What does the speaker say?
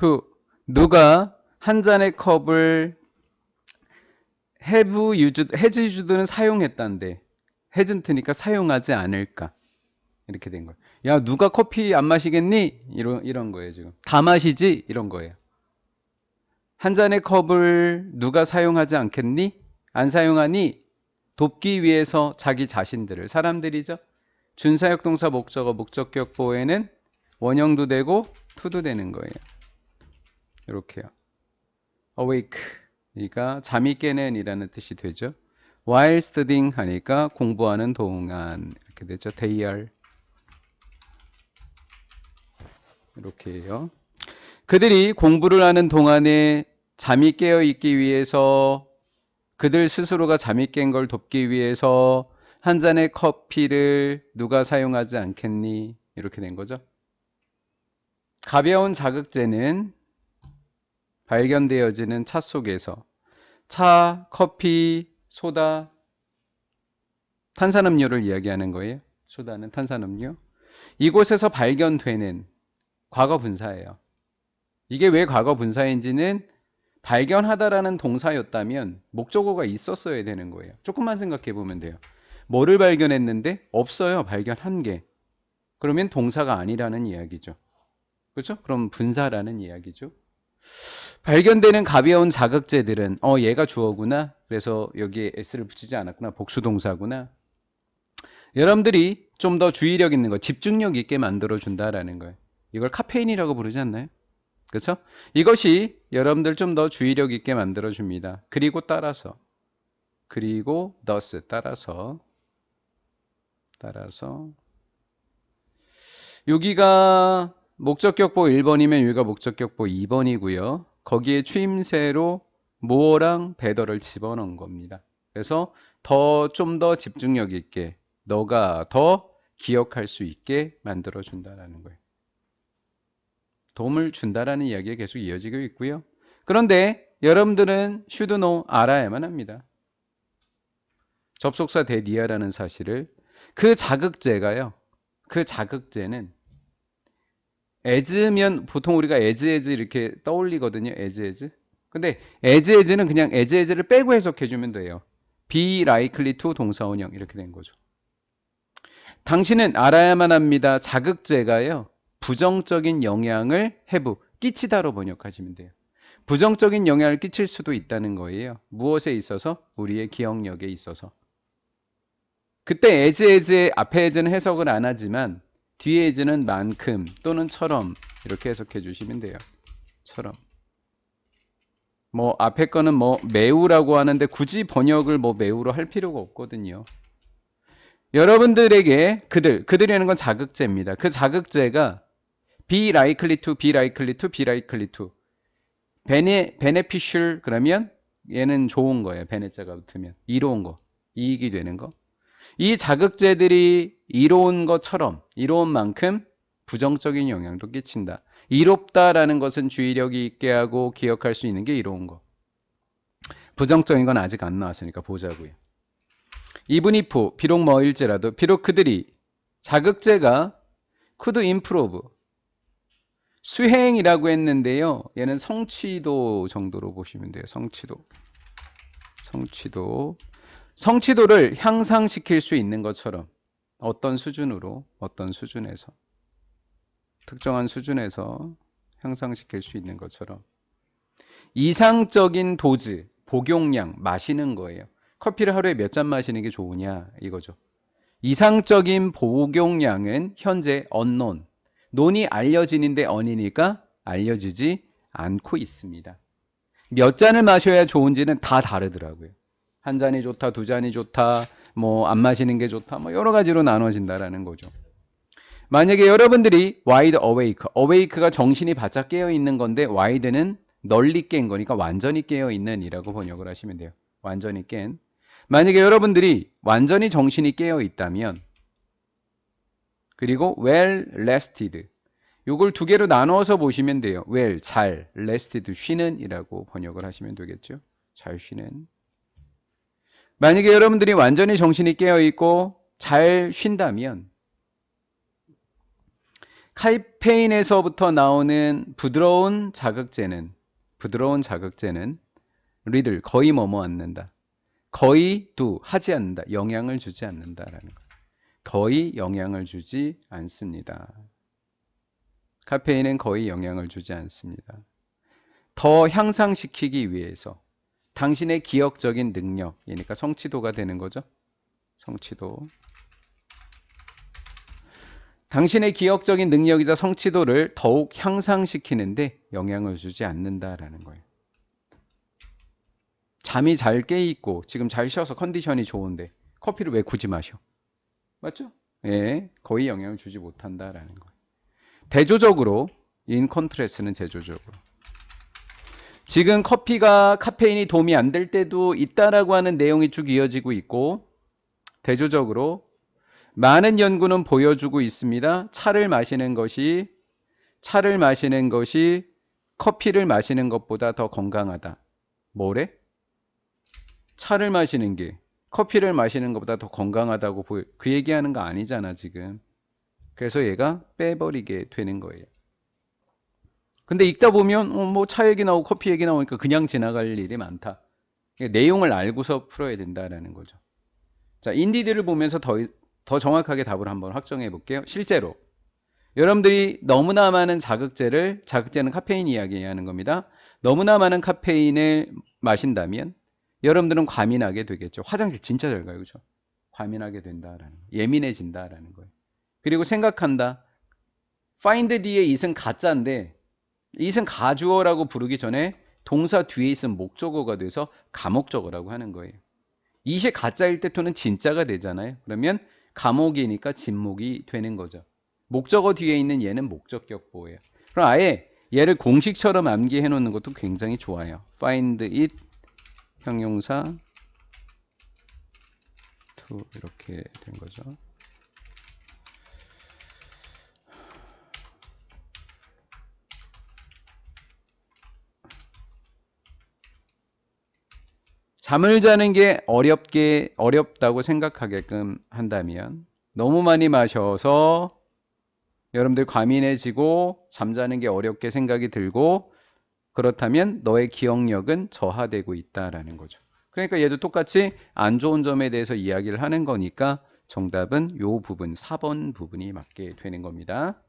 who 누가 한 잔의 컵을 have used, has used는 사용했다는데 hasn't니까 사용하지 않을까 이렇게 된 거예요. 야 누가 커피 안 마시겠니? 이런 거예요 지금. 다 마시지? 이런 거예요. 한 잔의 컵을 누가 사용하지 않겠니? 안 사용하니? 돕기 위해서 자기 자신들을 사람들이죠. 준사역 동사 목적어 목적격 보호에는 원형도 되고 to도 되는 거예요. 이렇게요. awake 이가 잠이 깨는 이라는 뜻이 되죠. while studying 하니까 공부하는 동안 이렇게 되죠. they are 이렇게 해요. 그들이 공부를 하는 동안에 잠이 깨어 있기 위해서 그들 스스로가 잠이 깬 걸 돕기 위해서 한 잔의 커피를 누가 사용하지 않겠니? 이렇게 된 거죠. 가벼운 자극제는 발견되어지는 차 속에서 차, 커피, 소다, 탄산음료를 이야기하는 거예요. 소다는 탄산음료. 이곳에서 발견되는 과거 분사예요. 이게 왜 과거 분사인지는 발견하다라는 동사였다면 목적어가 있었어야 되는 거예요. 조금만 생각해 보면 돼요. 뭐를 발견했는데 없어요. 발견한 게. 그러면 동사가 아니라는 이야기죠. 그렇죠? 그럼 분사라는 이야기죠. 발견되는 가벼운 자극제들은 얘가 주어구나. 그래서 여기에 s를 붙이지 않았구나. 복수동사구나. 여러분들이 좀 더 주의력 있는 거, 집중력 있게 만들어준다라는 거예요. 이걸 카페인이라고 부르지 않나요? 그렇죠? 이것이 여러분들 좀 더 주의력 있게 만들어줍니다. 그리고 따라서 thus 따라서 여기가 목적격보 1번이면 여기가 목적격보 2번이고요. 거기에 추임새로 more랑 better를 집어넣은 겁니다. 그래서 좀 더 집중력 있게 너가 더 기억할 수 있게 만들어준다는 거예요. 도움을 준다라는 이야기가 계속 이어지고 있고요. 그런데 여러분들은 should know 알아야만 합니다. 접속사 대니아라는 사실을 그 자극제가요. 그 자극제는 as면 보통 우리가 as 이렇게 떠올리거든요. as. 근데 as는 그냥 as를 빼고 해석해 주면 돼요. be likely to 동사원형 이렇게 된 거죠. 당신은 알아야만 합니다. 자극제가요. 부정적인 영향을 have, 끼치다로 번역하시면 돼요. 부정적인 영향을 끼칠 수도 있다는 거예요. 무엇에 있어서? 우리의 기억력에 있어서. 그때 as 앞에 as는 해석을 안 하지만 뒤에 as는 만큼 또는 처럼 이렇게 해석해 주시면 돼요. 처럼. 뭐 앞에 거는 뭐 매우라고 하는데 굳이 번역을 뭐 매우로 할 필요가 없거든요. 여러분들에게 그들이라는 건 자극제입니다. 그 자극제가 be likely to, be likely to, be likely to. beneficial 그러면 얘는 좋은 거예요. 베네자가 붙으면 이로운 거, 이익이 되는 거. 이 자극제들이 이로운 것처럼 이로운 만큼 부정적인 영향도 끼친다. 이롭다라는 것은 주의력이 있게 하고 기억할 수 있는 게 이로운 거. 부정적인 건 아직 안 나왔으니까 보자고요. even if 비록 뭐일지라도 비록 그들이 자극제가 could improve 수행이라고 했는데요. 얘는 성취도 정도로 보시면 돼요. 성취도를 향상시킬 수 있는 것처럼 어떤 수준으로 어떤 수준에서 특정한 수준에서 향상시킬 수 있는 것처럼 이상적인 도즈 복용량 마시는 거예요. 커피를 하루에 몇 잔 마시는 게 좋으냐 이거죠. 이상적인 복용량은 현재 unknown 논이 알려지는데 언이니까 알려지지 않고 있습니다. 몇 잔을 마셔야 좋은지는 다 다르더라고요. 한 잔이 좋다, 두 잔이 좋다, 뭐 안 마시는 게 좋다, 뭐 여러 가지로 나눠진다라는 거죠. 만약에 여러분들이 wide awake, awake가 정신이 바짝 깨어 있는 건데 wide는 널리 깬 거니까 완전히 깨어 있는이라고 번역을 하시면 돼요. 완전히 깬. 만약에 여러분들이 완전히 정신이 깨어 있다면 그리고 well rested 요걸 두 개로 나눠서 보시면 돼요. well, 잘, rested, 쉬는 이라고 번역을 하시면 되겠죠. 잘 쉬는. 만약에 여러분들이 완전히 정신이 깨어있고 잘 쉰다면 카페인에서부터 나오는 부드러운 자극제는 리들 거의 뭐뭐 않는다. 거의 하지 않는다. 영향을 주지 않는다라는 거예요. 거의 영향을 주지 않습니다. 카페인은 거의 영향을 주지 않습니다. 더 향상시키기 위해서 당신의 기억적인 능력, 그러니까 성취도가 되는 거죠. 성취도. 당신의 기억적인 능력이자 성취도를 더욱 향상시키는데 영향을 주지 않는다라는 거예요. 잠이 잘 깨 있고 지금 잘 쉬어서 컨디션이 좋은데 커피를 왜 굳이 마셔? 맞죠? 예, 거의 영향을 주지 못한다라는 거예요. 대조적으로 인 컨트레스는 대조적으로 지금 커피가 카페인이 도움이 안 될 때도 있다라고 하는 내용이 쭉 이어지고 있고 대조적으로 많은 연구는 보여주고 있습니다. 차를 마시는 것이 커피를 마시는 것보다 더 건강하다. 뭐래? 차를 마시는 게 커피를 마시는 것보다 더 건강하다고 그 얘기하는 거 아니잖아 지금. 그래서 얘가 빼버리게 되는 거예요. 근데 읽다 보면 뭐 차 얘기 나오고 커피 얘기 나오니까 그냥 지나갈 일이 많다. 내용을 알고서 풀어야 된다라는 거죠. 자, 인디드를 보면서 더 정확하게 답을 한번 확정해 볼게요. 실제로 여러분들이 너무나 많은 자극제는 카페인 이야기하는 겁니다. 너무나 많은 카페인을 마신다면 여러분들은 과민하게 되겠죠. 화장실 진짜 잘 가요. 그렇죠? 과민하게 된다라는 거예요. 예민해진다라는 거예요. 그리고 생각한다. find 뒤에 is은 가짜인데 is은 가주어라고 부르기 전에 동사 뒤에 있으면 목적어가 돼서 가목적어라고 하는 거예요. it이 가짜일 때 to는 진짜가 되잖아요. 그러면 가목이니까 진목이 되는 거죠. 목적어 뒤에 있는 얘는 목적격 보호예요. 그럼 아예 얘를 공식처럼 암기해 놓는 것도 굉장히 좋아요. find it 형용사 to 이렇게 된 거죠. 잠을 자는 게 어렵다고 생각하게끔 한다면 너무 많이 마셔서 여러분들 과민해지고 잠자는 게 어렵게 생각이 들고 그렇다면 너의 기억력은 저하되고 있다라는 거죠. 그러니까 얘도 똑같이 안 좋은 점에 대해서 이야기를 하는 거니까 정답은 요 부분 4번 부분이 맞게 되는 겁니다.